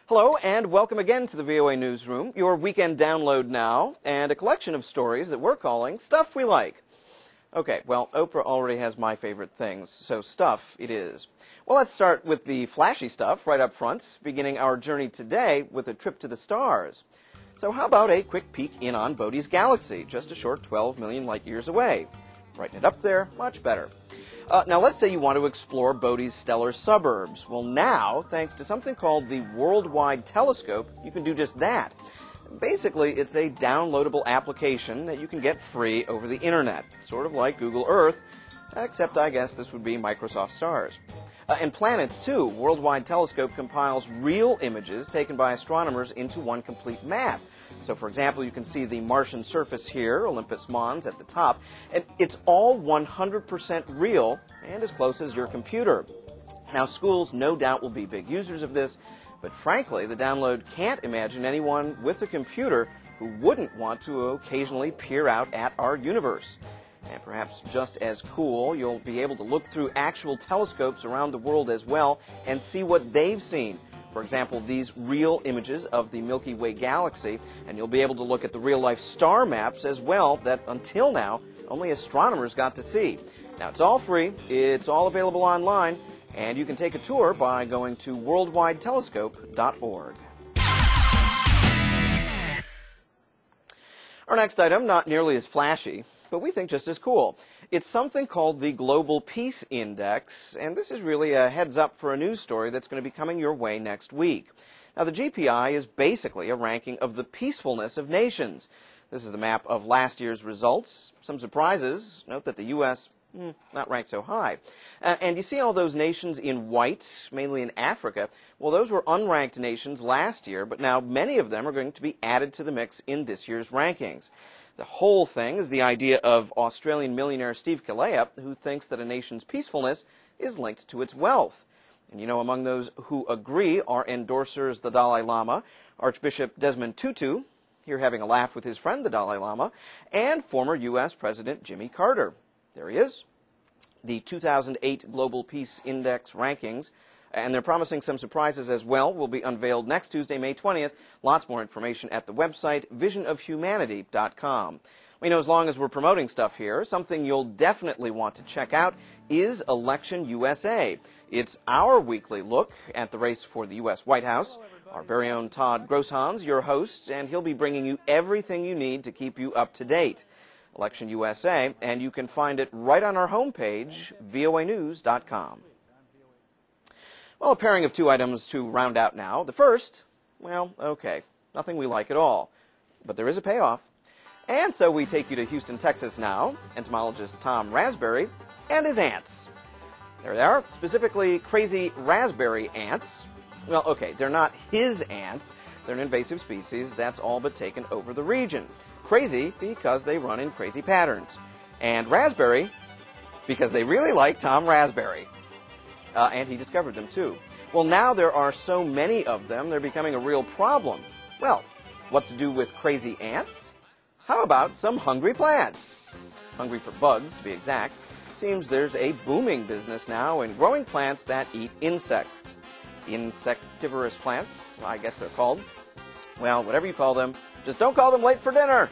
Hello, and welcome again to the VOA Newsroom, your weekend download now, and a collection of stories that we're calling Stuff We Like. Okay, well, Oprah already has my favorite things, so stuff it is. Well, let's start with the flashy stuff right up front, beginning our journey today with a trip to the stars. So how about a quick peek in on Bode's galaxy, just a short 12 million light years away? Brighten it up there, much better. Now, let's say you want to explore Bode's stellar suburbs. Well, now, thanks to something called the Worldwide Telescope, you can do just that. Basically, it's a downloadable application that you can get free over the internet, sort of like Google Earth, except I guess this would be Microsoft Stars. And planets, too. Worldwide Telescope compiles real images taken by astronomers into one complete map. So, for example, you can see the Martian surface here, Olympus Mons at the top, and it's all 100% real and as close as your computer. Now, schools no doubt will be big users of this, but frankly, the download can't imagine anyone with a computer who wouldn't want to occasionally peer out at our universe. And perhaps just as cool, you'll be able to look through actual telescopes around the world as well and see what they've seen. For example, these real images of the Milky Way galaxy, and you'll be able to look at the real-life star maps as well that, until now, only astronomers got to see. Now, it's all free, it's all available online, and you can take a tour by going to worldwidetelescope.org. Our next item, not nearly as flashy, but we think just as cool. It's something called the Global Peace Index, and this is really a heads up for a news story that's going to be coming your way next week. Now, the GPI is basically a ranking of the peacefulness of nations. This is the map of last year's results. Some surprises. Note that the U.S. Not ranked so high. And you see all those nations in white, mainly in Africa. Well, those were unranked nations last year, but now many of them are going to be added to the mix in this year's rankings. The whole thing is the idea of Australian millionaire Steve Kallea, who thinks that a nation's peacefulness is linked to its wealth. And you know, among those who agree are endorsers the Dalai Lama, Archbishop Desmond Tutu, here having a laugh with his friend the Dalai Lama, and former U.S. President Jimmy Carter. There he is. The 2008 Global Peace Index rankings, and they're promising some surprises as well, will be unveiled next Tuesday, May 20th. Lots more information at the website visionofhumanity.com. You know, as long as we're promoting stuff here, something you'll definitely want to check out is Election USA. It's our weekly look at the race for the U.S. White House. Our very own Todd Grosshans, your host, and he'll be bringing you everything you need to keep you up to date. Election USA, and you can find it right on our homepage, voanews.com. Well, a pairing of two items to round out now. The first, well, okay, nothing we like at all, but there is a payoff. And so we take you to Houston, Texas now, entomologist Tom Raspberry and his ants. There they are, specifically crazy raspberry ants. Well, okay, they're not his ants. They're an invasive species that's all but taken over the region. Crazy because they run in crazy patterns. And raspberry because they really like Tom Raspberry. And he discovered them, too. Well, now there are so many of them, they're becoming a real problem. Well, what to do with crazy ants? How about some hungry plants? Hungry for bugs, to be exact. Seems there's a booming business now in growing plants that eat insects. Insectivorous plants, I guess they're called. Well, whatever you call them, just don't call them late for dinner.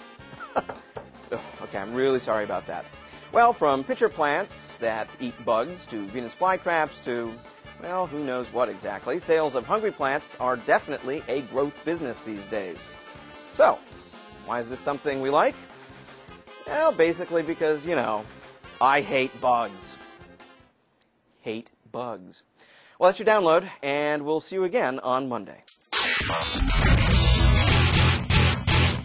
Okay, I'm really sorry about that. Well, from pitcher plants that eat bugs to Venus flytraps to, well, who knows what exactly, sales of hungry plants are definitely a growth business these days. So, why is this something we like? Well, basically because, you know, I hate bugs. Hate bugs. Well, that's your download, and we'll see you again on Monday.